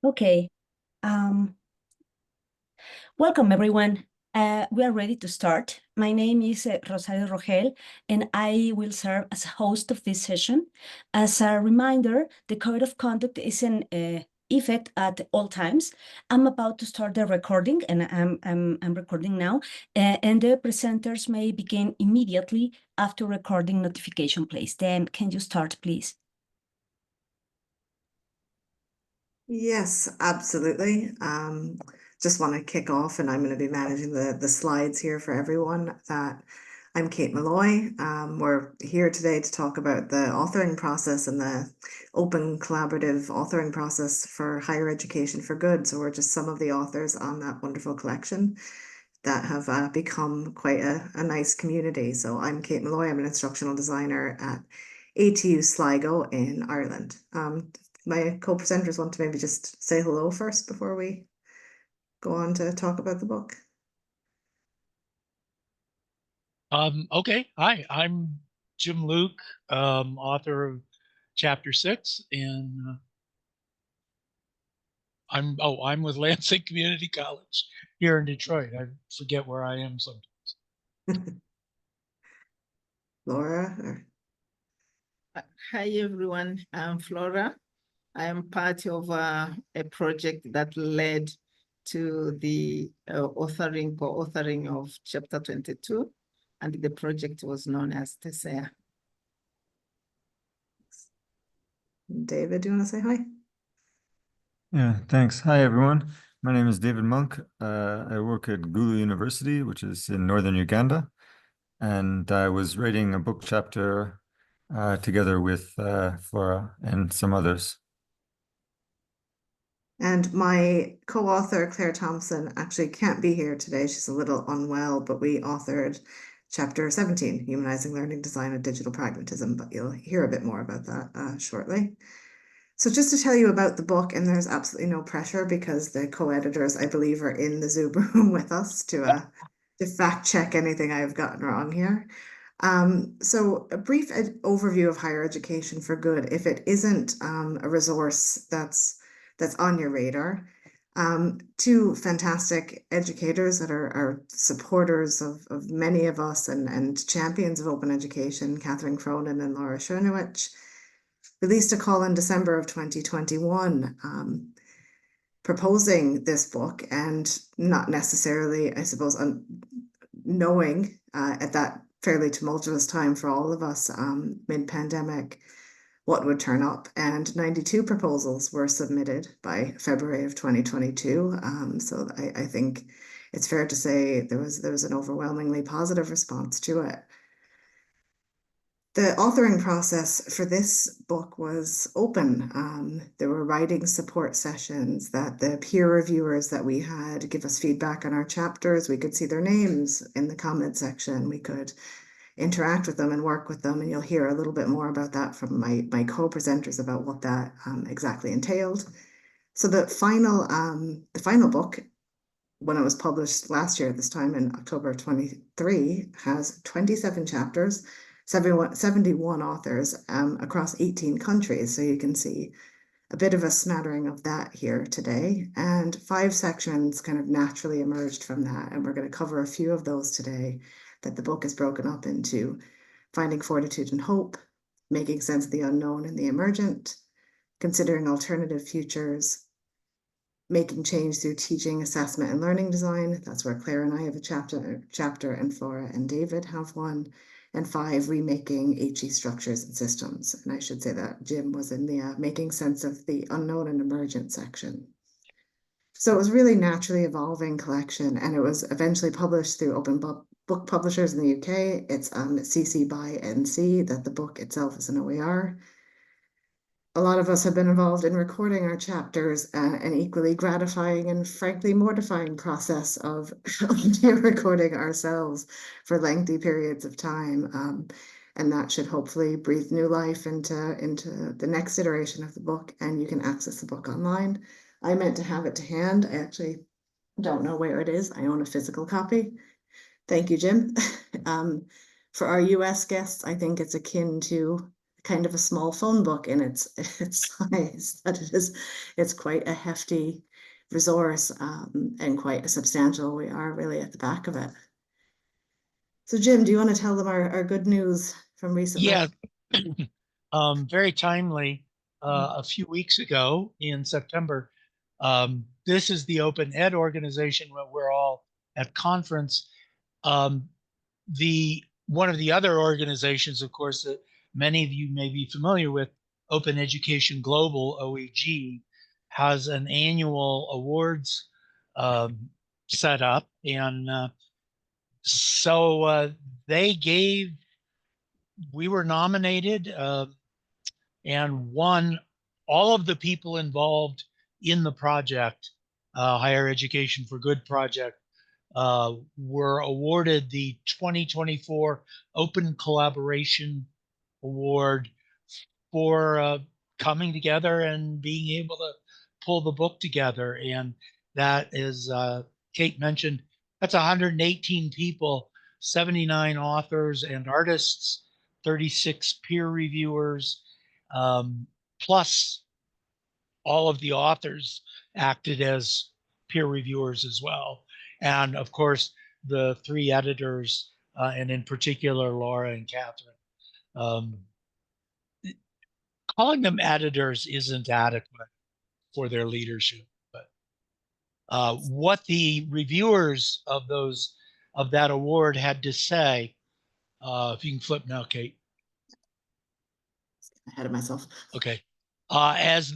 Okay. Welcome, everyone. We are ready to start. My name is Rosario Rogel, and I will serve as host of this session. As a reminder, the code of conduct is in effect at all times. I'm about to start the recording, and I'm recording now, and the presenters may begin immediately after recording notification plays. Then, can you start, please? Yes, absolutely. Just want to kick off, and I'm going to be managing the slides here for everyone. I'm Kate Molloy. We're here today to talk about the authoring process and the open collaborative authoring process for higher education for good. So we're just some of the authors on that wonderful collection that have become quite a nice community. So I'm Kate Molloy. I'm an instructional designer at ATU Sligo in Ireland. My co-presenters want to maybe just say hello first before we go on to talk about the book. Okay. Hi, I'm Jim Luke, author of Chapter 6, and I'm with Lansing Community College here in Detroit. I forget where I am sometimes. Flora? Hi, everyone. I'm Flora. I am part of a project that led to the co-authoring of Chapter 22, and the project was known as TESEA. David, do you want to say hi? Yeah, thanks. Hi, everyone. My name is David Monk. I work at Gulu University, which is in northern Uganda. And I was writing a book chapter together with Flora and some others. And my co-author, Clare Thomson, actually can't be here today. She's a little unwell, but we authored Chapter 17, Humanizing Learning Design and Digital Pragmatism, but you'll hear a bit more about that shortly. So just to tell you about the book, and there's absolutely no pressure because the co-editors, I believe, are in the Zoom room with us to fact check anything I've gotten wrong here. So a brief overview of higher education for good, if it isn't a resource that's on your radar. Two fantastic educators that are supporters of many of us and champions of open education, Catherine Cronin and Laura Schernowich, released a call in December of 2021 proposing this book, and not necessarily, I suppose, knowing at that fairly tumultuous time for all of us mid-pandemic what would turn up. And 92 proposals were submitted by February of 2022. So I think it's fair to say there was an overwhelmingly positive response to it. The authoring process for this book was open. There were writing support sessions that the peer reviewers that we had give us feedback on our chapters. We could see their names in the comment section. We could interact with them and work with them. And you'll hear a little bit more about that from my co-presenters about what that exactly entailed. So the final book, when it was published last year at this time in October 23, has 27 chapters, 71 authors across 18 countries. So you can see a bit of a smattering of that here today. And 5 sections kind of naturally emerged from that. And we're going to cover a few of those today, that the book is broken up into: finding fortitude and hope, making sense of the unknown and the emergent, considering alternative futures, making change through teaching, assessment, and learning design. That's where Claire and I have a chapter, and Flora and David have one. And 5, remaking HE structures and systems. And I should say that Jim was in the making sense of the unknown and emergent section. So it was really naturally evolving collection, and it was eventually published through Open Book Publishers in the UK. It's CC by NC, that the book itself is an OER. A lot of us have been involved in recording our chapters, an equally gratifying and frankly mortifying process of recording ourselves for lengthy periods of time. And that should hopefully breathe new life into the next iteration of the book, and you can access the book online. I meant to have it to hand. I actually don't know where it is. I own a physical copy. Thank you, Jim. For our US guests, I think it's akin to kind of a small phone book in its size, that it's quite a hefty resource, and quite a substantial. We are really at the back of it. So Jim, do you want to tell them our good news from recently? Yeah, very timely. A few weeks ago in September, this is the Open Ed organization where we're all at conference. One of the other organizations, of course, that many of you may be familiar with, Open Education Global, OEG, has an annual awards set up. And so we were nominated and won. All of the people involved in the project, Higher Education for Good project, were awarded the 2024 Open Collaboration Award for coming together and being able to pull the book together. And that is, Kate mentioned, that's 118 people, 79 authors and artists, 36 peer reviewers, plus all of the authors acted as peer reviewers as well. And of course, the 3 editors, and in particular, Laura and Catherine. Calling them editors isn't adequate for their leadership, but what the reviewers of that award had to say, if you can flip now, Kate. Ahead of myself. Okay. As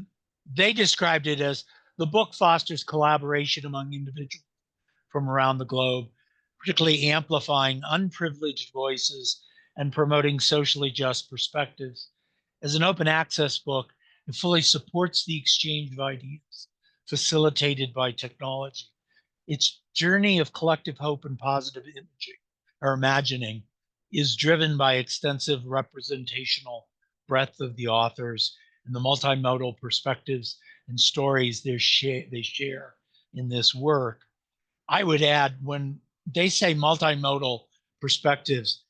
they described it as, the book fosters collaboration among individuals from around the globe, particularly amplifying unprivileged voices and promoting socially just perspectives. As an open access book, it fully supports the exchange of ideas facilitated by technology. Its journey of collective hope and positive imagining is driven by extensive representational breadth of the authors and the multimodal perspectives and stories they share in this work. I would add, when they say multimodal perspectives,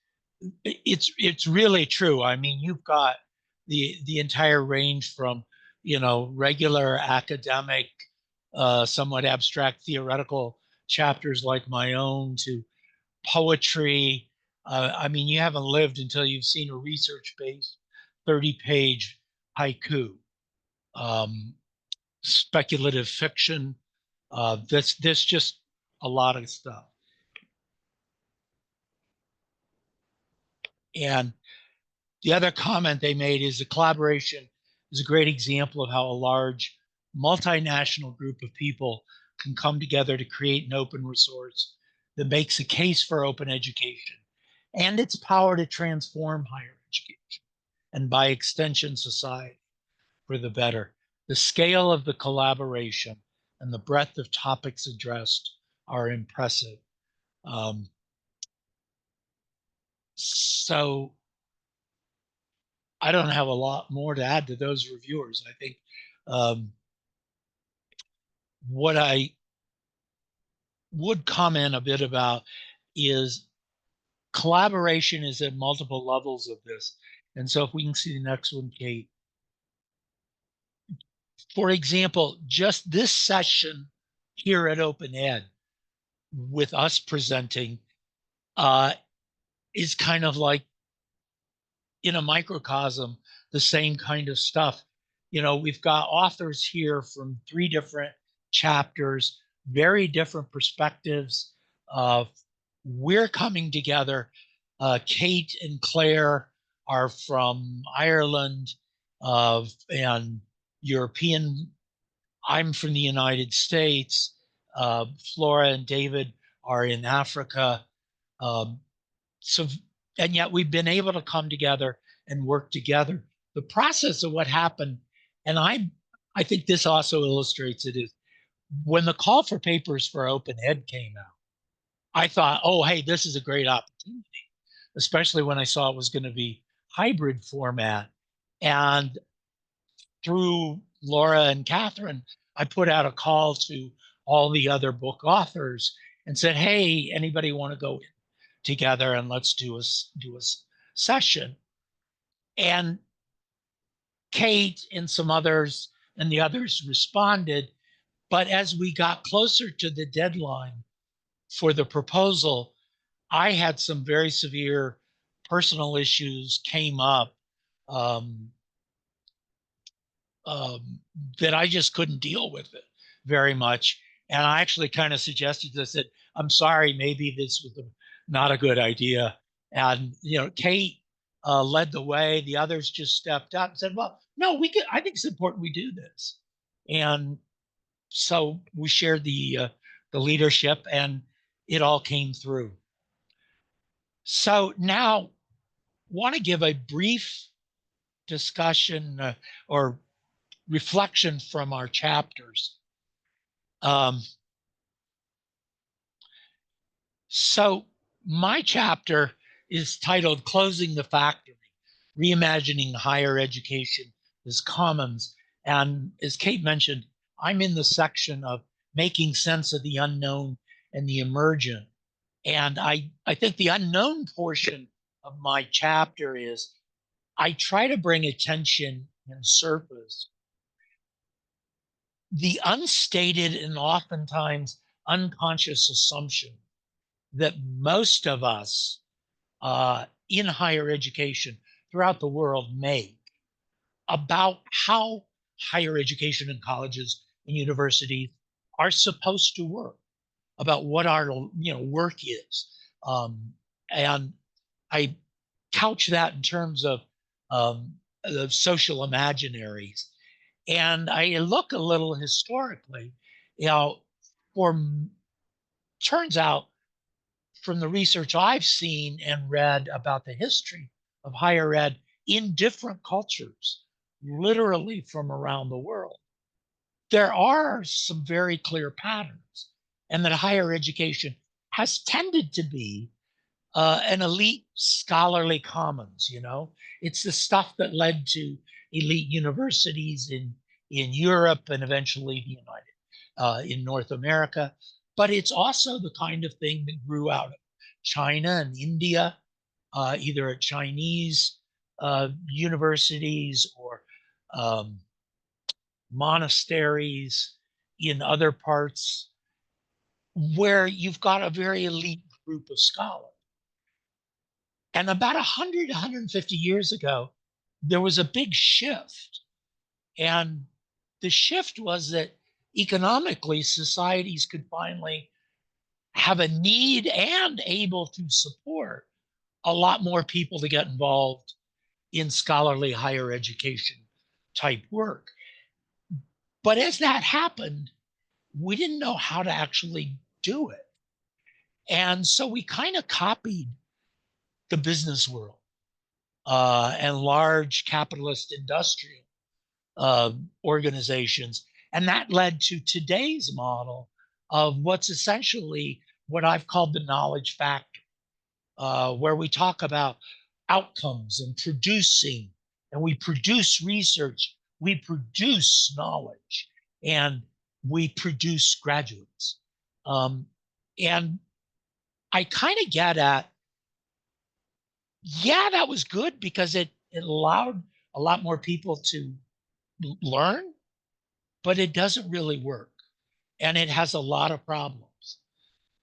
it's really true. I mean, you've got the entire range from, regular academic, somewhat abstract theoretical chapters like my own, to poetry. I mean, you haven't lived until you've seen a research-based 30-page haiku, speculative fiction. That's just a lot of stuff. And the other comment they made is the collaboration is a great example of how a large multinational group of people can come together to create an open resource that makes a case for open education and its power to transform higher education and, by extension, society for the better. The scale of the collaboration and the breadth of topics addressed are impressive. So I don't have a lot more to add to those reviewers. I think what I would comment a bit about is collaboration is at multiple levels of this. And so if we can see the next one, Kate. For example, just this session here at Open Ed with us presenting is kind of like, in a microcosm, the same kind of stuff. We've got authors here from 3 different chapters, very different perspectives. We're coming together. Kate and Clare are from Ireland and European. I'm from the United States. Flora and David are in Africa. And yet we've been able to come together and work together. The process of what happened, and I think this also illustrates it, is when the call for papers for Open Ed came out, I thought, oh, hey, this is a great opportunity, especially when I saw it was going to be hybrid format. And through Laura and Catherine, I put out a call to all the other book authors and said, hey, anybody want to go in together and let's do a session. And Kate and some others and the others responded. But as we got closer to the deadline for the proposal, I had some very severe personal issues came up um, that I just couldn't deal with it very much. And I actually kind of suggested, I said, I'm sorry, maybe this was not a good idea. And, Kate led the way. The others just stepped up and said, well, no, I think it's important we do this. And so we shared the leadership, and it all came through. So now want to give a brief discussion or reflection from our chapters. So my chapter is titled Closing the Factory, Reimagining Higher Education as Commons. And as Kate mentioned, I'm in the section of making sense of the unknown and the emergent. And I think the unknown portion of my chapter is I try to bring attention and surface the unstated and oftentimes unconscious assumption that most of us in higher education throughout the world make about how higher education and colleges and universities are supposed to work, about what our work is. And I couch that in terms of the social imaginaries. And I look a little historically, turns out from the research I've seen and read about the history of higher ed in different cultures, literally from around the world, there are some very clear patterns, and that higher education has tended to be an elite scholarly commons. It's the stuff that led to elite universities in Europe and eventually the in North America. But it's also the kind of thing that grew out of China and India, either at Chinese universities or monasteries in other parts, where you've got a very elite group of scholars. And about 100, 150 years ago, there was a big shift. And the shift was that economically, societies could finally have a need and able to support a lot more people to get involved in scholarly higher education type work. But as that happened, we didn't know how to actually do it. And so we kind of copied the business world and large capitalist industrial organizations. And that led to today's model of what's essentially what I've called the knowledge factory, where we talk about outcomes and producing, and we produce research, we produce knowledge, and we produce graduates. And I kind of get at, yeah, that was good because it allowed a lot more people to learn, but it doesn't really work. And it has a lot of problems.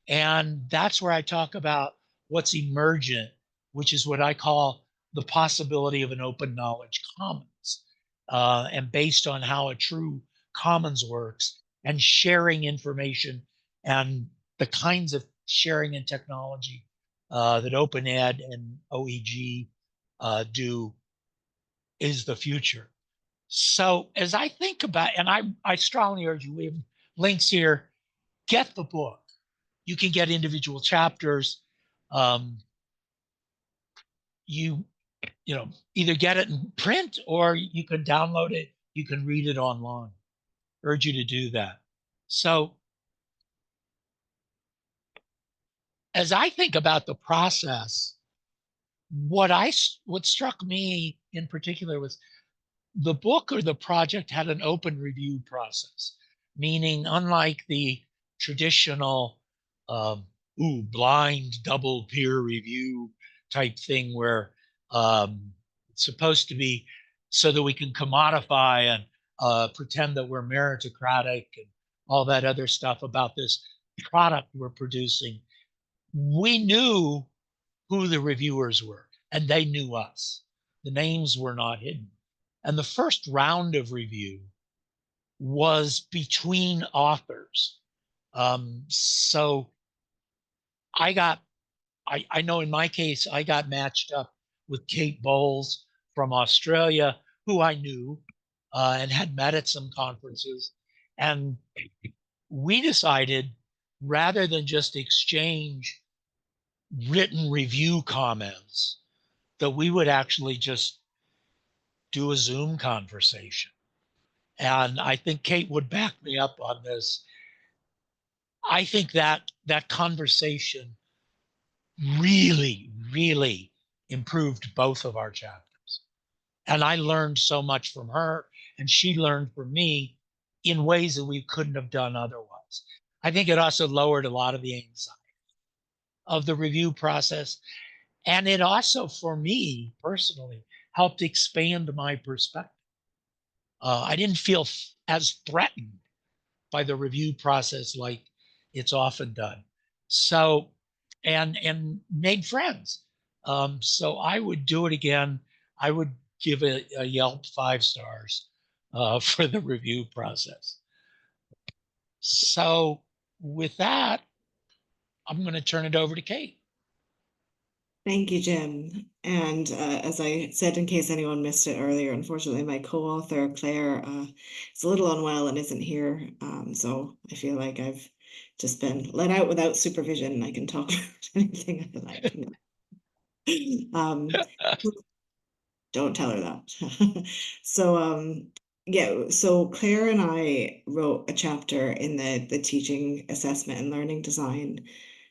And that's where I talk about what's emergent, which is what I call the possibility of an open knowledge commons, and based on how a true commons works and sharing information and the kinds of sharing and technology that Open Ed and OEG do is the future. So as I think about, and I strongly urge you, we have links here, get the book. You can get individual chapters. You either get it in print or you can download it. You can read it online. Urge you to do that. So as I think about the process, what struck me in particular was the book or the project had an open review process, meaning unlike the traditional blind double peer review type thing where it's supposed to be so that we can commodify and pretend that we're meritocratic and all that other stuff about this product we're producing. We knew who the reviewers were, and they knew us. The names were not hidden. And the first round of review was between authors. So I know in my case, I got matched up with Kate Bowles from Australia, who I knew and had met at some conferences. And we decided, rather than just exchange written review comments, that we would actually just do a Zoom conversation. And I think Kate would back me up on this. I think that conversation really, really improved both of our chapters. And I learned so much from her, and she learned from me in ways that we couldn't have done otherwise. I think it also lowered a lot of the anxiety of the review process. And it also, for me personally, helped expand my perspective. I didn't feel as threatened by the review process like it's often done. So, and made friends. So I would do it again. I would give it a Yelp 5 stars for the review process. So with that, I'm going to turn it over to Kate. Thank you, Jim. And as I said, in case anyone missed it earlier, unfortunately, my co-author, Claire, is a little unwell and isn't here. So I feel like I've just been let out without supervision, and I can talk about anything I like. Don't tell her that. So yeah, so Claire and I wrote a chapter in the teaching, assessment, and learning design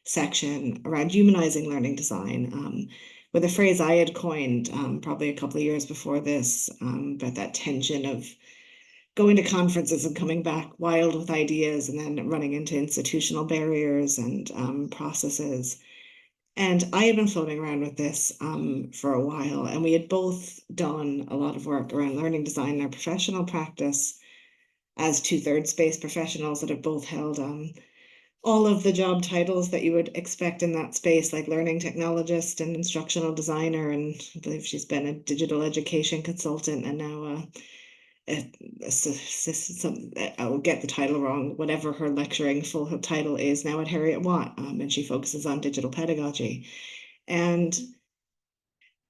section around humanizing learning design, with a phrase I had coined probably a couple of years before this, about that tension of going to conferences and coming back wild with ideas and then running into institutional barriers and processes. And I had been floating around with this for a while, and we had both done a lot of work around learning design in our professional practice as two-thirds space professionals that have both held all of the job titles that you would expect in that space, like learning technologist and instructional designer, and I believe she's been a digital education consultant and now I will get the title wrong, whatever her lecturing full title is now at Harriet Watt, and she focuses on digital pedagogy. And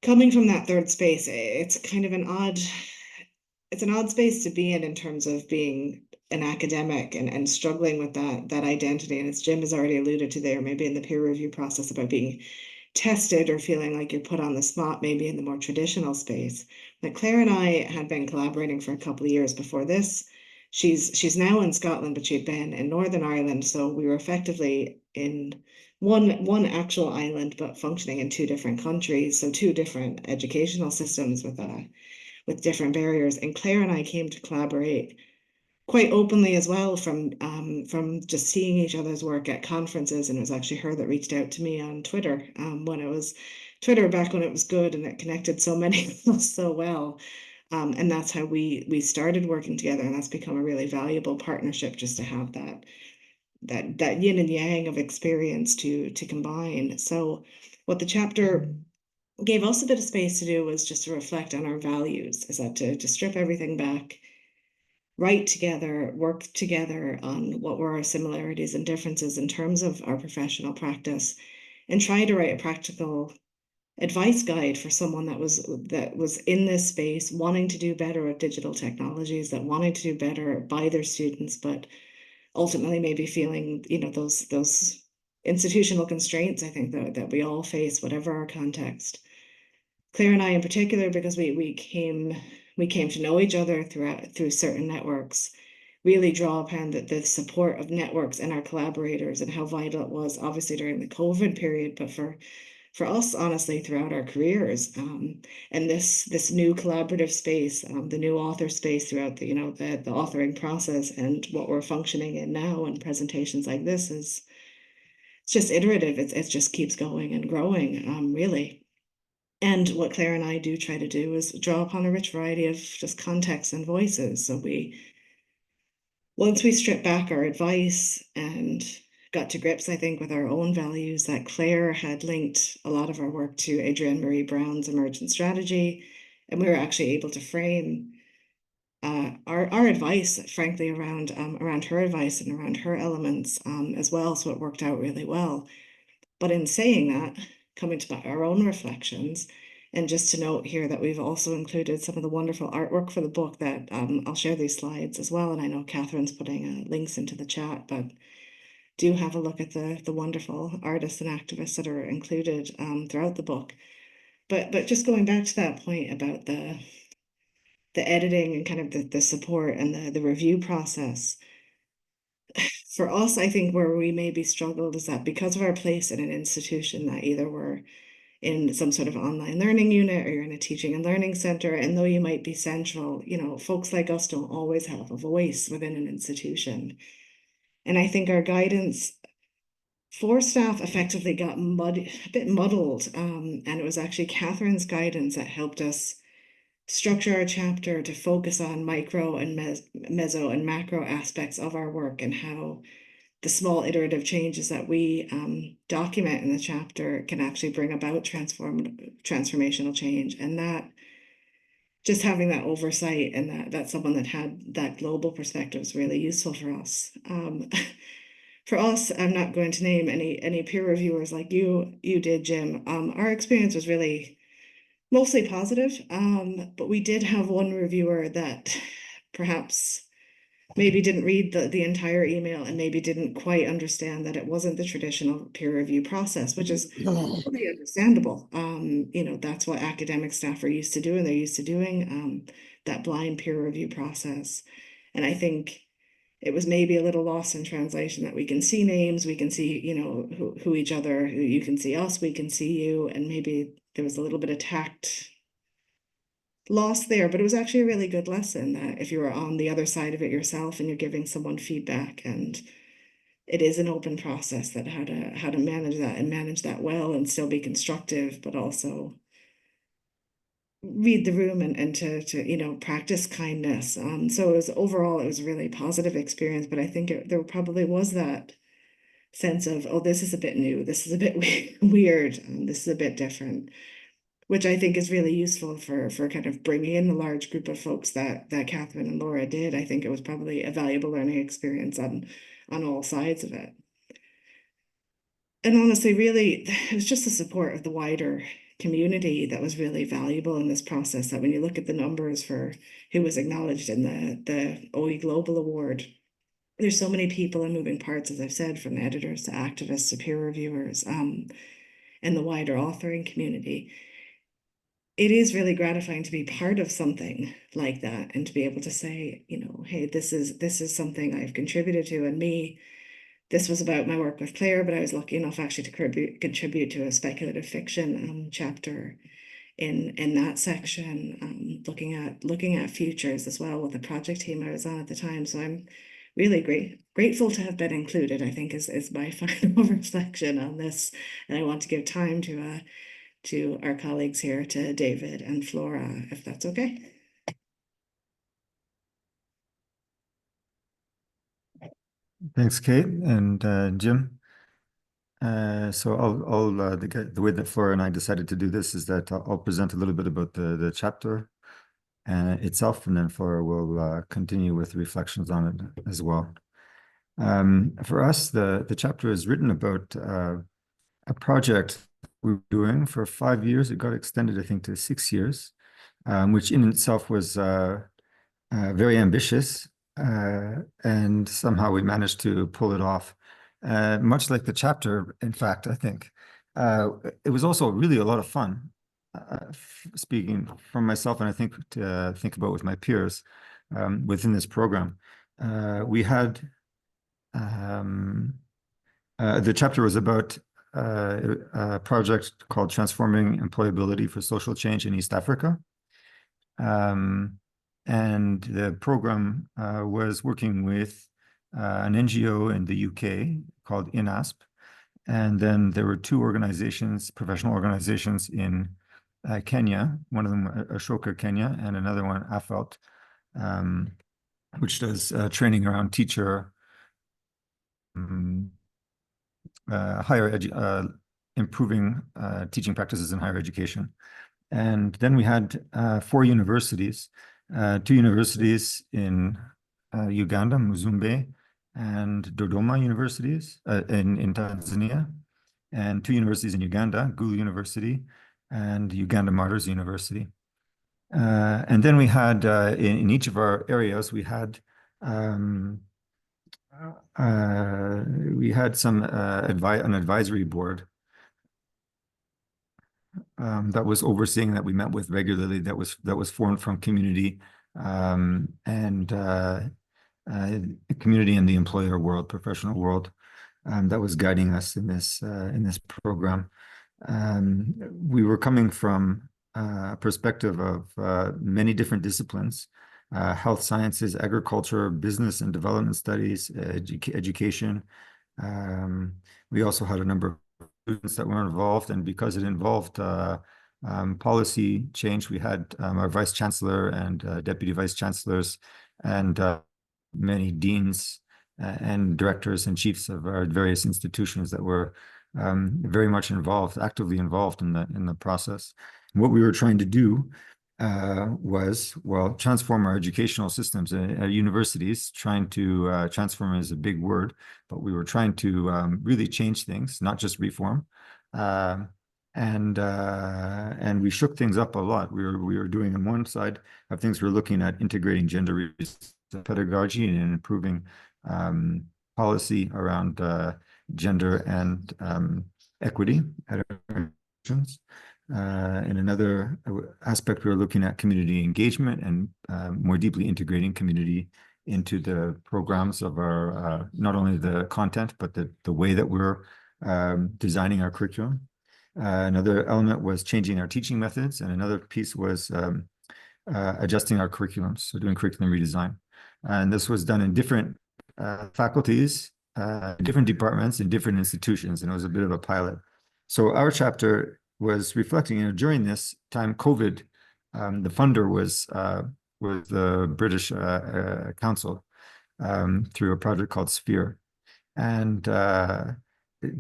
coming from that third space, it's kind of an odd space to be in terms of being an academic and struggling with that identity. And as Jim has already alluded to there, maybe in the peer review process, about being tested or feeling like you're put on the spot, maybe in the more traditional space. Like Claire and I had been collaborating for a couple of years before this. She's now in Scotland, but she'd been in Northern Ireland, so we were effectively in one actual island, but functioning in two different countries, so two different educational systems with different barriers. And Claire and I came to collaborate quite openly as well from just seeing each other's work at conferences. And it was actually her that reached out to me on Twitter when it was Twitter back when it was good and it connected so many of us so well. And that's how we started working together, and that's become a really valuable partnership, just to have that yin and yang of experience to combine. So what the chapter gave us a bit of space to do was just to reflect on our values, is that to strip everything back, write together, work together on what were our similarities and differences in terms of our professional practice, and try to write a practical advice guide for someone that was in this space, wanting to do better with digital technologies, that wanted to do better by their students, but ultimately maybe feeling, those institutional constraints, I think, that we all face, whatever our context. Claire and I in particular, because we came to know each other through certain networks, really draw upon the support of networks and our collaborators, and how vital it was, obviously during the COVID period, but for us, honestly, throughout our careers. And this new collaborative space, the new author space throughout the authoring process, and what we're functioning in now, and presentations like this, it's just iterative. It just keeps going and growing, really. And what Claire and I do try to do is draw upon a rich variety of just contexts and voices. So once we strip back our advice and got to grips, I think, with our own values, that Claire had linked a lot of our work to Adrienne Marie Brown's emergent strategy, and we were actually able to frame our advice, frankly, around her advice and around her elements as well. So it worked out really well. But in saying that, coming to our own reflections, and just to note here that we've also included some of the wonderful artwork for the book that I'll share these slides as well. And I know Catherine's putting links into the chat, but do have a look at the wonderful artists and activists that are included throughout the book. But just going back to that point about the editing and kind of the support and the review process. For us, I think where we maybe struggled is that because of our place in an institution that either we're in some sort of online learning unit or you're in a teaching and learning center, and though you might be central, folks like us don't always have a voice within an institution. And I think our guidance for staff effectively got a bit muddled. And it was actually Catherine's guidance that helped us structure our chapter to focus on micro and meso and macro aspects of our work and how the small iterative changes that we document in the chapter can actually bring about transformational change. And that just having that oversight and that someone that had that global perspective is really useful for us. For us, I'm not going to name any peer reviewers like you did, Jim. Our experience was really mostly positive, but we did have one reviewer that perhaps maybe didn't read the entire email and maybe didn't quite understand that it wasn't the traditional peer review process, which is totally understandable. That's what academic staff are used to doing. They're used to doing that blind peer review process. And I think it was maybe a little lost in translation that we can see names, we can see, who each other, you can see us, we can see you, and maybe there was a little bit of tact lost there, but it was actually a really good lesson that if you were on the other side of it yourself and you're giving someone feedback, and it is an open process, that how to manage that and manage that well and still be constructive, but also read the room and to practice kindness. So overall it was a really positive experience, but I think there probably was that sense of, oh, this is a bit new, this is a bit weird, this is a bit different, which I think is really useful for kind of bringing in the large group of folks that Catherine and Laura did. I think it was probably a valuable learning experience on all sides of it. And honestly, really, it was just the support of the wider community that was really valuable in this process, that when you look at the numbers for who was acknowledged in the OE Global Award, there's so many people and moving parts, as I've said, from editors to activists to peer reviewers, and the wider authoring community. It is really gratifying to be part of something like that and to be able to say, hey, this is something I've contributed to, and me. This was about my work with Clare, but I was lucky enough actually to contribute to a speculative fiction chapter in that section, looking at futures as well with the project team I was on at the time. So I'm really grateful to have been included, I think is my final reflection on this. And I want to give time to our colleagues here, to David and Flora, if that's okay. Thanks, Kate and Jim. So the way that Flora and I decided to do this is that I'll present a little bit about the chapter itself, and then Flora will continue with reflections on it as well. For us, the chapter is written about a project we were doing for 5 years. It got extended, I think, to 6 years, which in itself was very ambitious, and somehow we managed to pull it off. Much like the chapter, in fact, I think. It was also really a lot of fun, speaking from myself, and I think to think about with my peers within this program. We had the chapter was about a project called Transforming Employability for Social Change in East Africa. And the program was working with an NGO in the UK called INASP. And then there were 2 organizations, professional organizations in Kenya, one of them Ashoka Kenya, and another one Afelt, which does training around teacher, improving teaching practices in higher education. And then we had 4 universities, 2 universities in Uganda, Muzumbe, and Dodoma universities in Tanzania, and 2 universities in Uganda, Gulu University and Uganda Martyrs University. And then we had, in each of our areas, we had an advisory board that was overseeing, that we met with regularly, that was formed from community and community and the employer world, professional world, that was guiding us in this program. We were coming from a perspective of many different disciplines: health sciences, agriculture, business and development studies, education. We also had a number of students that were involved, and because it involved policy change, we had our vice chancellor and deputy vice chancellors and many deans and directors and chiefs of our various institutions that were very much involved, actively involved in the process. And what we were trying to do was, well, transform our educational systems at universities. Trying to transform is a big word, but we were trying to really change things, not just reform. And we shook things up a lot. We were doing, on one side of things, we were looking at integrating gender pedagogy and improving policy around gender and equity at our institutions. In another aspect, we were looking at community engagement and more deeply integrating community into the programs of our, not only the content, but the way that we're designing our curriculum. Another element was changing our teaching methods, and another piece was adjusting our curriculums, so doing curriculum redesign. And this was done in different faculties, different departments, in different institutions, and it was a bit of a pilot. So our chapter was reflecting, during this time, COVID, the funder was the British Council through a project called Sphere. And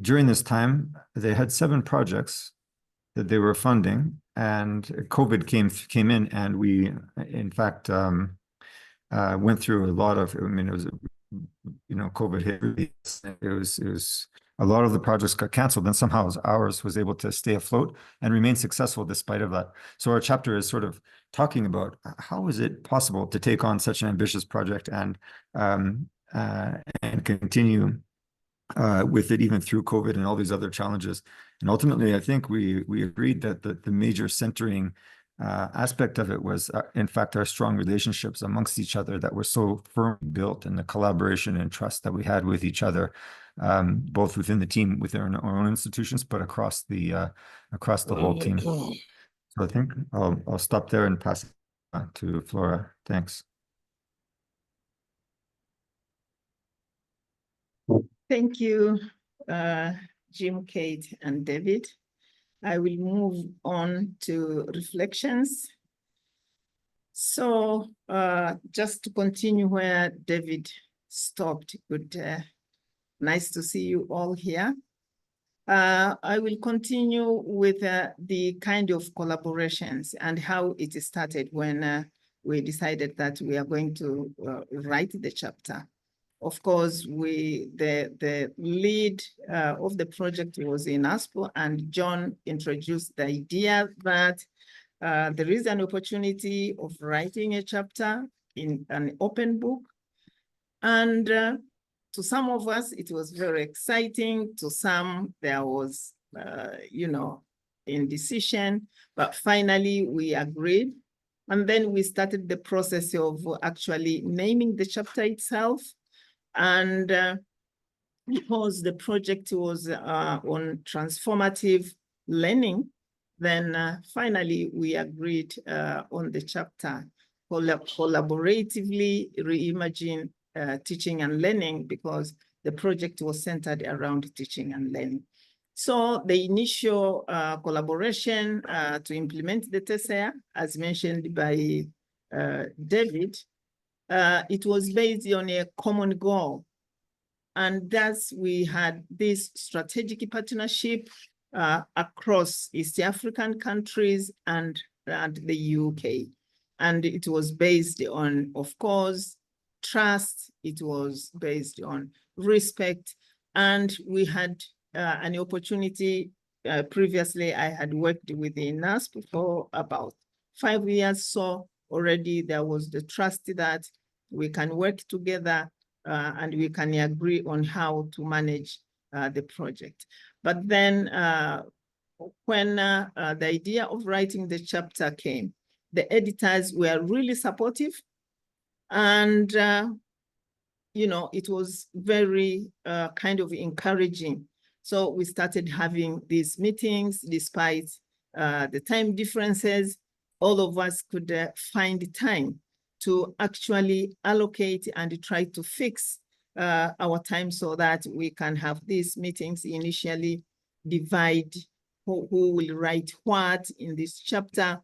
during this time, they had 7 projects that they were funding, and COVID came in, and we, in fact, went through a lot of, I mean, it was, COVID hit. It was a lot of the projects got canceled, and somehow ours was able to stay afloat and remain successful despite of that. So our chapter is sort of talking about how is it possible to take on such an ambitious project and continue with it even through COVID and all these other challenges. And ultimately, I think we agreed that the major centering aspect of it was, in fact, our strong relationships amongst each other that were so firmly built, and the collaboration and trust that we had with each other, both within the team, within our own institutions, but across the whole team. So I think I'll stop there and pass it to Flora. Thanks. Thank you, Jim, Kate, and David. I will move on to reflections. So just to continue where David stopped, nice to see you all here. I will continue with the kind of collaborations and how it started when we decided that we are going to write the chapter. Of course, the lead of the project was in ASPO, and John introduced the idea that there is an opportunity of writing a chapter in an open book. And to some of us, it was very exciting. To some, there was, indecision, but finally we agreed. And then we started the process of actually naming the chapter itself. And because the project was on transformative learning, then finally we agreed on the chapter, collaboratively reimagine teaching and learning, because the project was centered around teaching and learning. So the initial collaboration to implement the TESEA, as mentioned by David, it was based on a common goal. And thus we had this strategic partnership across East African countries and the UK. And it was based on, of course, trust. It was based on respect. And we had an opportunity. Previously, I had worked with the NASP for about 5 years. So already there was the trust that we can work together and we can agree on how to manage the project. But then when the idea of writing the chapter came, the editors were really supportive. And, you know, it was very kind of encouraging. So we started having these meetings despite the time differences. All of us could find time to actually allocate and try to fix our time so that we can have these meetings, initially divide who will write what in this chapter.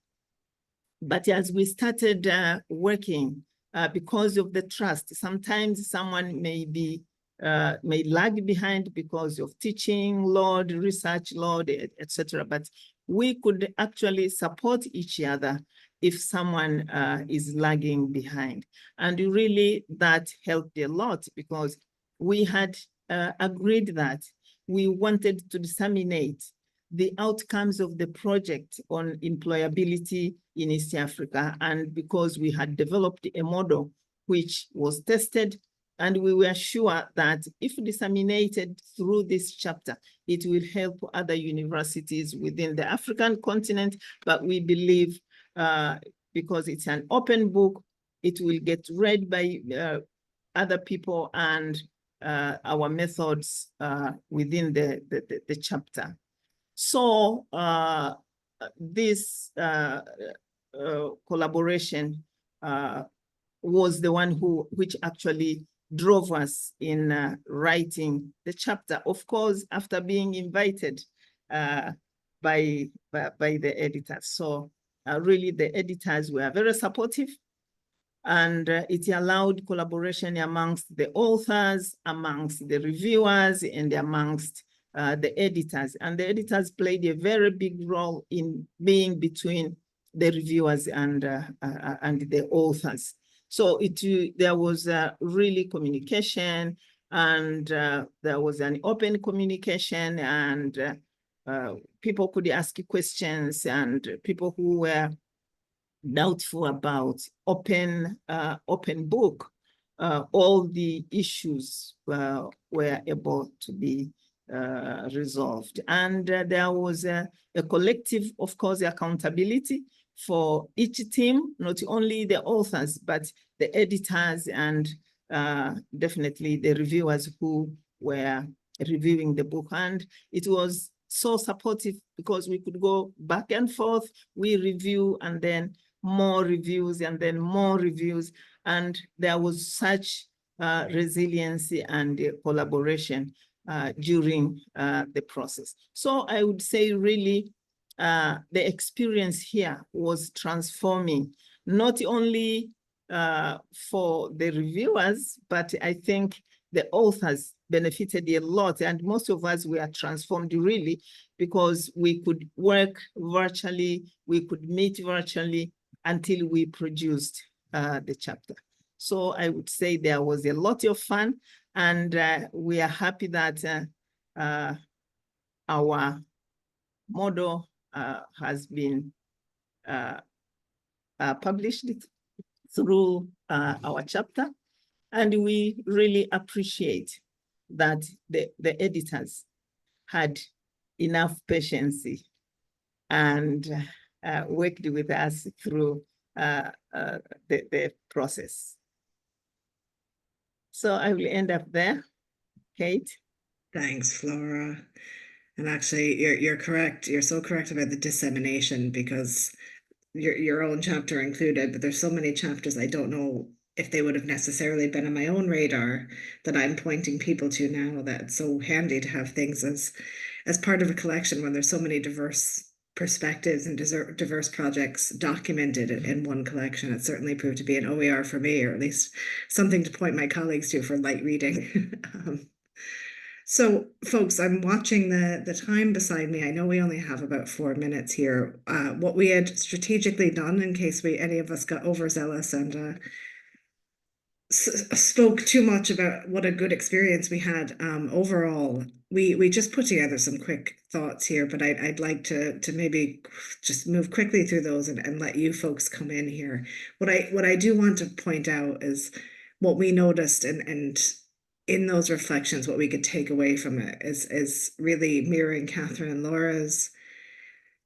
But as we started working, because of the trust, sometimes someone may lag behind because of teaching load, research load, etc. But we could actually support each other if someone is lagging behind. And really that helped a lot because we had agreed that we wanted to disseminate the outcomes of the project on employability in East Africa. And because we had developed a model which was tested, and we were sure that if disseminated through this chapter, it will help other universities within the African continent. But we believe because it's an open book, it will get read by other people and our methods within the chapter. So this collaboration was the one which actually drove us in writing the chapter. Of course, after being invited by the editors. So really the editors were very supportive, and it allowed collaboration amongst the authors, amongst the reviewers, and amongst the editors. And the editors played a very big role in being between the reviewers and the authors. So there was really communication, and there was an open communication, and people could ask questions, and people who were doubtful about open book, all the issues were able to be resolved. And there was a collective, of course, accountability for each team, not only the authors, but the editors and definitely the reviewers who were reviewing the book. And it was so supportive because we could go back and forth, we review, and then more reviews, and then more reviews. And there was such resiliency and collaboration during the process. So I would say really the experience here was transforming, not only for the reviewers, but I think the authors benefited a lot. And most of us were transformed really because we could work virtually, we could meet virtually until we produced the chapter. So I would say there was a lot of fun, and we are happy that our model has been published through our chapter. And we really appreciate that the editors had enough patience and worked with us through the process. So I will end up there. Kate? Thanks, Flora. And actually, you're correct. You're so correct about the dissemination, because your own chapter included, but there's so many chapters I don't know if they would have necessarily been on my own radar that I'm pointing people to now. That it's so handy to have things as as part of a collection when there's so many diverse perspectives and diverse projects documented in one collection. It certainly proved to be an OER for me, or at least something to point my colleagues to for light reading. So, folks, I'm watching the time beside me. I know we only have about 4 minutes here. What we had strategically done in case any of us got overzealous and spoke too much about what a good experience we had overall. We just put together some quick thoughts here, but I'd like to maybe just move quickly through those and let you folks come in here. What I do want to point out is what we noticed and in those reflections, what we could take away from it is really mirroring Catherine and Laura's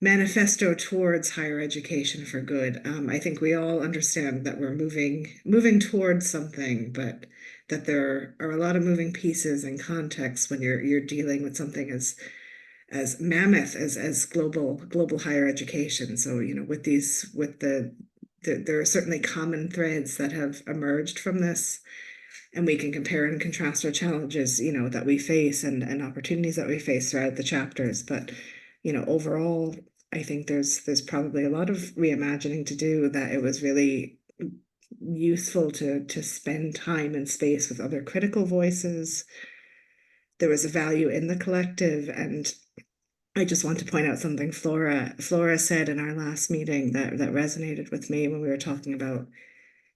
manifesto towards higher education for good. I think we all understand that we're moving towards something, but that there are a lot of moving pieces and contexts when you're dealing with something as mammoth as global higher education. So, you know, there are certainly common threads that have emerged from this, and we can compare and contrast our challenges, you know, that we face and opportunities that we face throughout the chapters. But, you know, overall, I think there's probably a lot of reimagining to do, that it was really useful to spend time and space with other critical voices. There was a value in the collective, and I just want to point out something Flora said in our last meeting that resonated with me when we were talking about,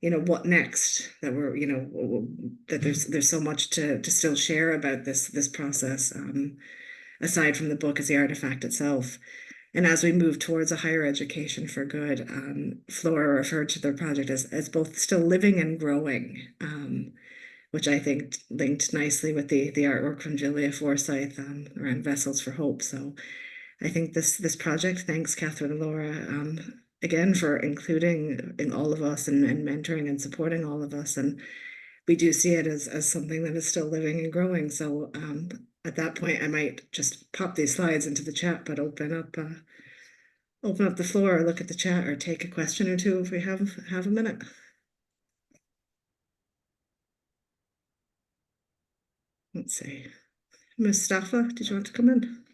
you know, what next, that we're, you know, that there's so much to still share about this process, aside from the book as the artifact itself. And as we move towards a higher education for good, Flora referred to the project as both still living and growing, which I think linked nicely with the artwork from Julia Forsyth around Vessels for Hope. So I think this project, thanks Catherine and Laura, again, for including in all of us and mentoring and supporting all of us. And we do see it as something that is still living and growing. So at that point, I might just pop these slides into the chat, but open up the floor, or look at the chat, or take a question or two if we have a minute. Let's see. Mustafa, did you want to come in?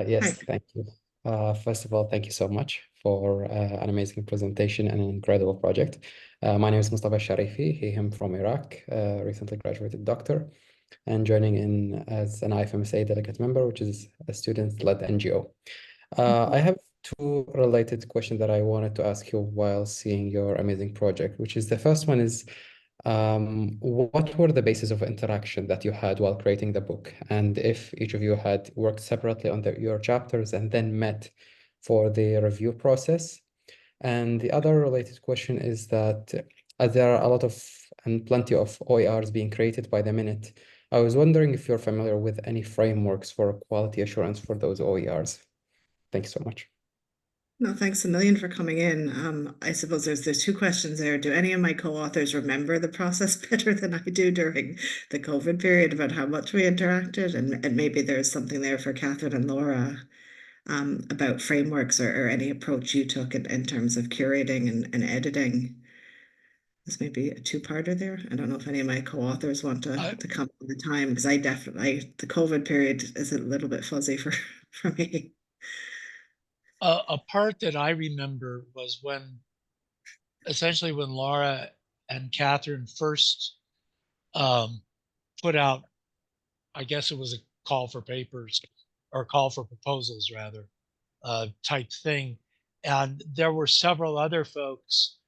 Yes, Hi. thank you. First of all, thank you so much for an amazing presentation and an incredible project. My name is Mustafa Sharifi, him from Iraq, recently graduated doctor, and joining in as an IFMSA delegate member, which is a student-led NGO. I have two related questions that I wanted to ask you while seeing your amazing project, which is the first one is, what were the basis of interaction that you had while creating the book? And if each of you had worked separately on your chapters and then met for the review process? And the other related question is that as there are a lot of and plenty of OERs being created by the minute, I was wondering if you're familiar with any frameworks for quality assurance for those OERs. Thank you so much. No, thanks a million for coming in. I suppose there's two questions there. Do any of my co-authors remember the process better than I do during the COVID period about how much we interacted? And maybe there's something there for Catherine and Laura about frameworks or any approach you took in terms of curating and editing. This may be a two-parter there. I don't know if any of my co-authors want to come at the time, because the COVID period is a little bit fuzzy for me. A part that I remember was essentially when Laura and Catherine first put out, I guess it was a call for papers, or call for proposals rather, type thing. And there were several other folks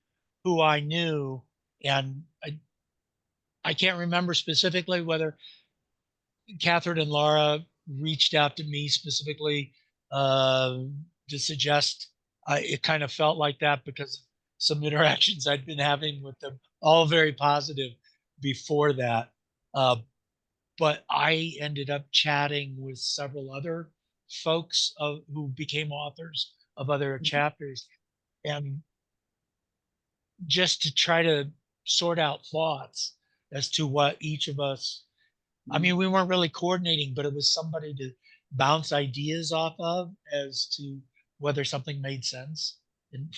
who I knew, and I can't remember specifically whether Catherine and Laura reached out to me specifically to suggest. It kind of felt like that because of some interactions I'd been having with them, all very positive before that. But I ended up chatting with several other folks who became authors of other chapters, and just to try to sort out thoughts as to what each of us, I mean, we weren't really coordinating, but it was somebody to bounce ideas off of as to whether something made sense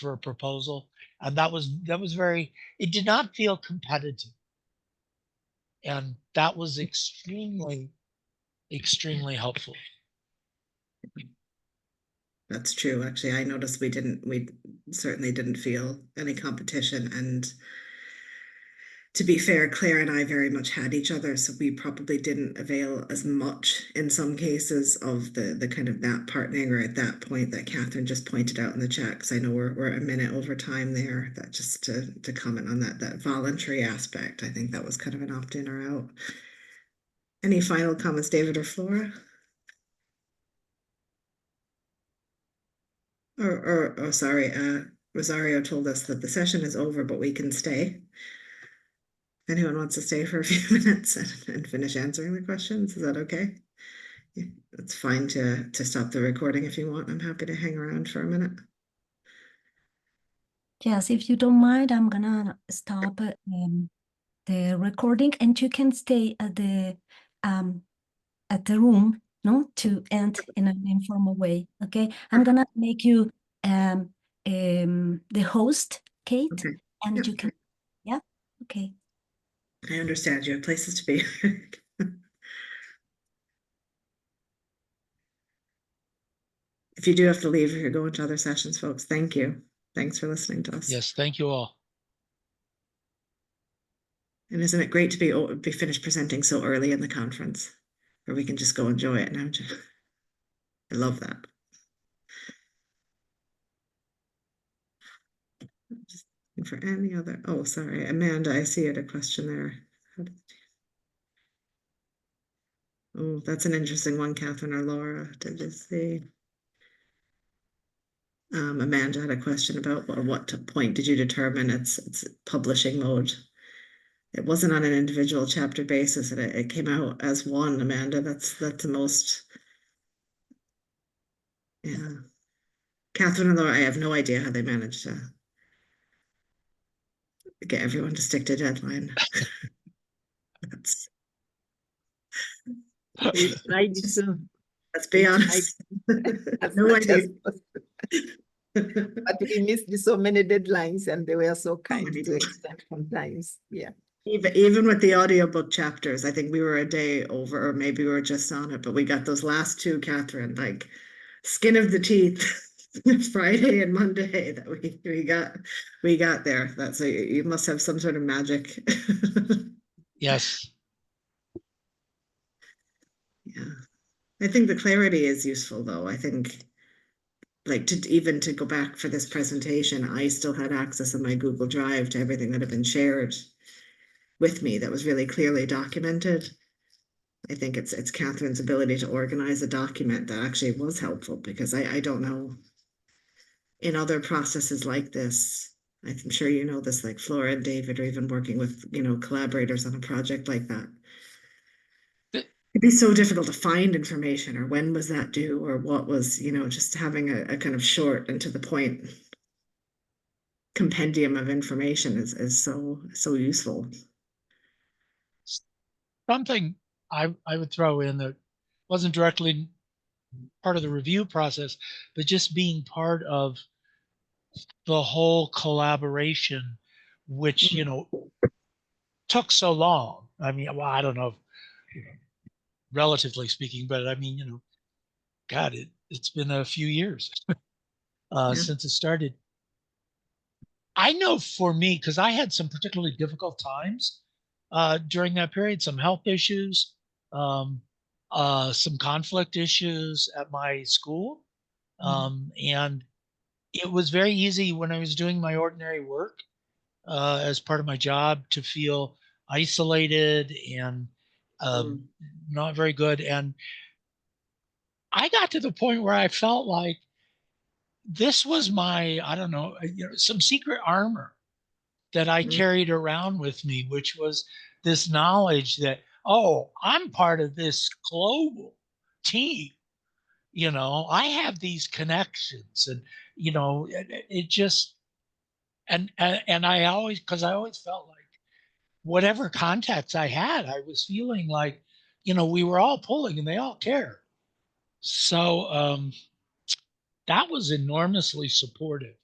for a proposal. And that was very, it did not feel competitive. And that was extremely extremely helpful. That's true. Actually, I noticed we certainly didn't feel any competition. And to be fair, Claire and I very much had each other, so we probably didn't avail as much in some cases of the kind of that partnering or at that point that Catherine just pointed out in the chat, because I know we're a minute over time there. That just to comment on that voluntary aspect, I think that was kind of an opt-in or out. Any final comments, David or Flora? Oh, sorry, Rosario told us that the session is over, but we can stay. Anyone wants to stay for a few minutes and finish answering the questions? Is that okay? Yeah, it's fine to stop the recording if you want. I'm happy to hang around for a minute. Yes, if you don't mind, I'm gonna stop the recording, and you can stay at the room, no, to end in an informal way. Okay, I'm gonna make you the host, Kate, Okay. and Yep. you can, yeah, okay. I understand you have places to be. If you do have to leave, if you're going to other sessions, folks, thank you. Thanks for listening to us. Yes, thank you all. And isn't it great to be finished presenting so early in the conference, where we can just go enjoy it now? I love that. Just looking for any other. Oh, sorry, Amanda, I see you had a question there. Oh, that's an interesting one, Catherine or Laura. Did you see? Amanda had a question about what point did you determine its publishing mode? It wasn't on an individual chapter basis, and it came out as one. Amanda, that's the most. Yeah, Catherine and Laura, I have no idea how they managed to get everyone to stick to deadline. We tried to. Let's be honest. No idea. But we missed so many deadlines, and they were so kind many to deadlines. extend sometimes. Yeah. Even with the audiobook chapters, I think we were a day over, or maybe we were just on it, but we got those last two, Catherine, like skin of the teeth, Friday and Monday that we got there. That's you must have some sort of magic. Yes. Yeah. I think the clarity is useful though. I think like to go back for this presentation, I still had access on my Google Drive to everything that had been shared with me that was really clearly documented. I think it's Catherine's ability to organize a document that actually was helpful, because I don't know in other processes like this. I'm sure you know this, like Flora and David, or even working with collaborators on a project like that. It'd be so difficult to find information, or when was that due, or what was, just having a kind of short and to the point compendium of information is so useful. Something I would throw in that wasn't directly part of the review process, but just being part of the whole collaboration, which, took so long. I mean, well, I don't know, relatively speaking, but I mean, God, it's been a few years since it started. I know for me, because I had some particularly difficult times during that period, some health issues, some conflict issues at my school. And it was very easy when I was doing my ordinary work as part of my job to feel isolated and not very good. And I got to the point where I felt like this was my, I don't know, some secret armor that I carried around with me, which was this knowledge that, oh, I'm part of this global team. I have these connections, and it just and I always, because I always felt like whatever contacts I had, I was feeling like we were all pulling and they all care. So that was enormously supportive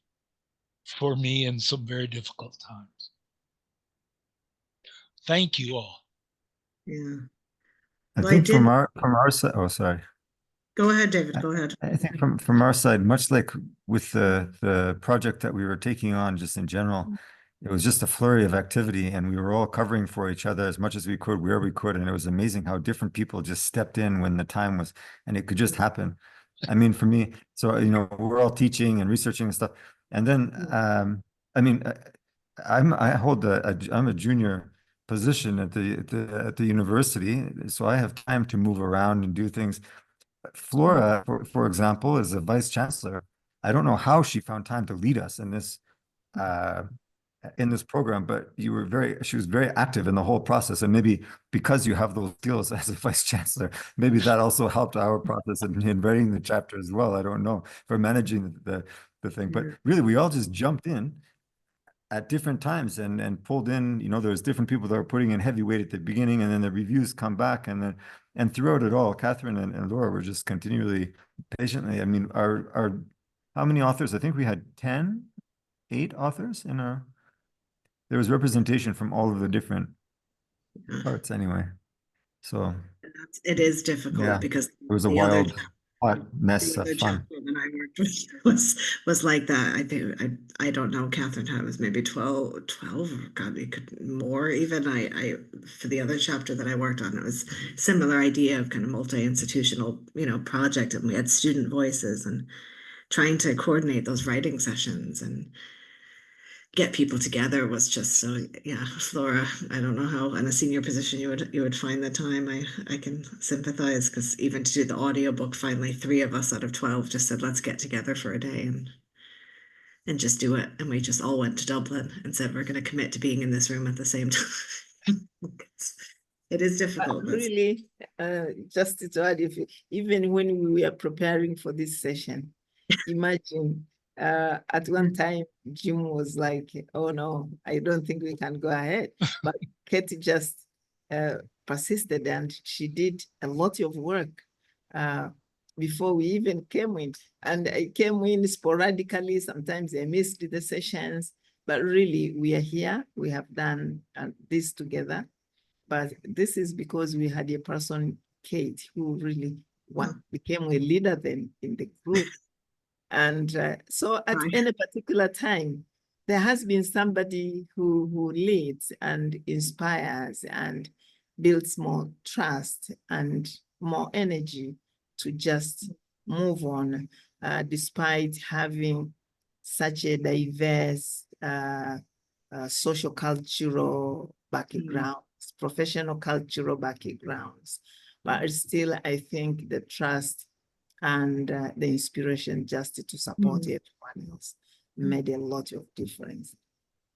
for me in some very difficult times. Thank you all. Yeah. I Well, think from our side, oh, sorry. Go ahead, David, go ahead. I think from our side, much like with the project that we were taking on just in general, it was just a flurry of activity and we were all covering for each other as much as we could, where we could. And it was amazing how different people just stepped in when the time was, and it could just happen. I mean, for me, so, you know, we're all teaching and researching and stuff. And then, I mean, I'm a junior position at the university, so I have time to move around and do things. Flora, for example, is a vice chancellor. I don't know how she found time to lead us in this program, but she was very active in the whole process. And maybe because you have those skills as a vice chancellor, maybe that also helped our process in writing the chapter as well. I don't know, for managing the thing. But really, we all just jumped in at different times and pulled in, you know, there's different people that are putting in heavy weight at the beginning, and then the reviews come back, and throughout it all, Catherine and Laura were just continually patiently. I mean, our how many authors? I think we had 8 authors in our. There was representation from all of the different parts anyway. So it is difficult because it was a the other wild, hot mess of fun. chapter that I worked with was like that. I think I don't know, Catherine had was maybe 12 or God, it could more even. I for the other chapter that I worked on, it was similar idea of kind of multi-institutional, you know, project, and we had student voices and trying to coordinate those writing sessions and get people together was just so, yeah. Flora, I don't know how in a senior position you would find the time. I can sympathize, because even to do the audiobook, finally 3 of us out of 12 just said, let's get together for a day and just do it. And we just all went to Dublin and said, we're going to commit to being in this room at the same time. It is difficult. Really, just to add, even when we were preparing for this session, imagine at one time Jim was like, oh no, I don't think we can go ahead. But Katie just persisted, and she did a lot of work before we even came in. And I came in sporadically. Sometimes I missed the sessions, but really we are here. We have done this together. But this is because we had a person, Kate, who really became a leader then in the group. And so at any particular time, there has been somebody who leads and inspires and builds more trust and more energy to just move on, despite having such a diverse social cultural backgrounds, professional cultural backgrounds. But still, I think the trust and the inspiration just to support everyone else made a lot of difference.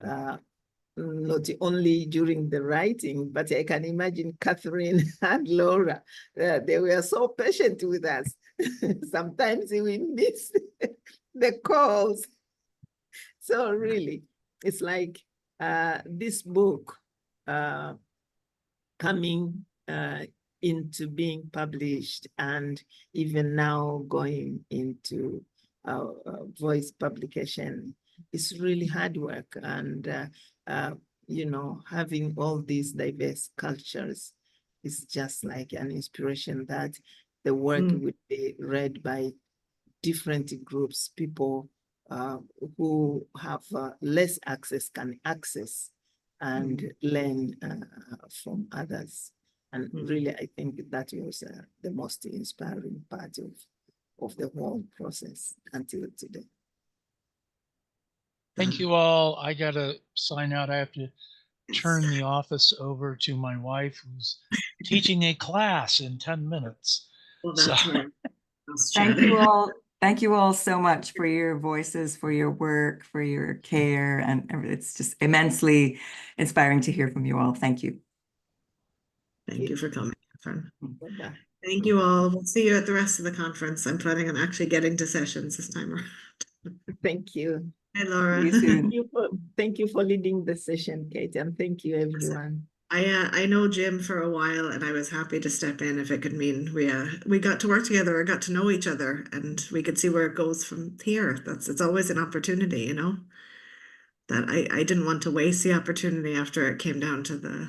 Not only during the writing, but I can imagine Catherine and Laura, they were so patient with us. Sometimes we miss the calls. So really, it's like this book coming into being published, and even now going into voice publication, is really hard work. And you know, having all these diverse cultures is just like an inspiration that the work would be read by different groups. People who have less access can access and learn from others. And really, I think that was the most inspiring part of the whole process until today. Thank you all. I got to sign out. I have to turn the office over to my wife, who's teaching a class in 10 minutes. Well, that's Thank you all. Thank you all so much for your voices, for your work, for your care, and it's just immensely inspiring to hear from you all. Thank you. Thank you for coming, Catherine. Thank you all. We'll see you at the rest of the conference. I'm planning on actually getting to sessions this time around. Thank you. Hi, Laura. Thank you for leading the session, Kate, and thank you, everyone. I know Jim for a while, and I was happy to step in if it could mean we got to work together or got to know each other, and we could see where it goes from here. It's always an opportunity, you know. that I didn't want to waste the opportunity after it came down to the,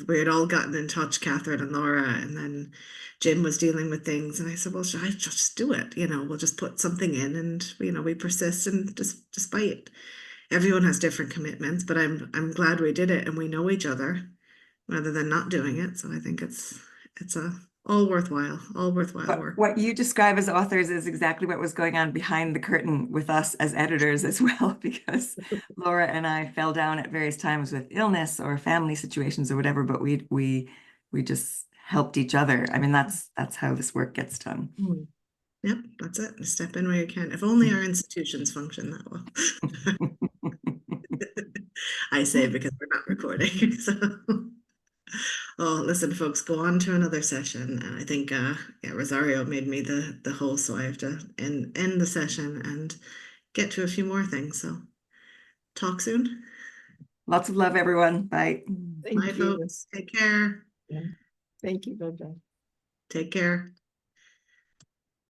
we had all gotten in touch, Catherine and Laura, and then Jim was dealing with things. And I said, well, should I just do it? We'll just put something in and, we persist, and just despite everyone has different commitments, but I'm glad we did it and we know each other rather than not doing it. So I think it's all worthwhile work. What you describe as authors is exactly what was going on behind the curtain with us as editors as well, because Laura and I fell down at various times with illness or family situations or whatever, but we just helped each other. I mean, that's how this work gets done. Yep, that's it. Step in where you can. If only our institutions function that well. I say because we're not recording. So. Oh, listen, folks, go on to another session. And I think, Rosario made me the host, so I have to end the session and get to a few more things. So talk soon. Lots of love, everyone. Bye. Bye, folks. Take care. Yeah. Thank you. Bye-bye. Take care.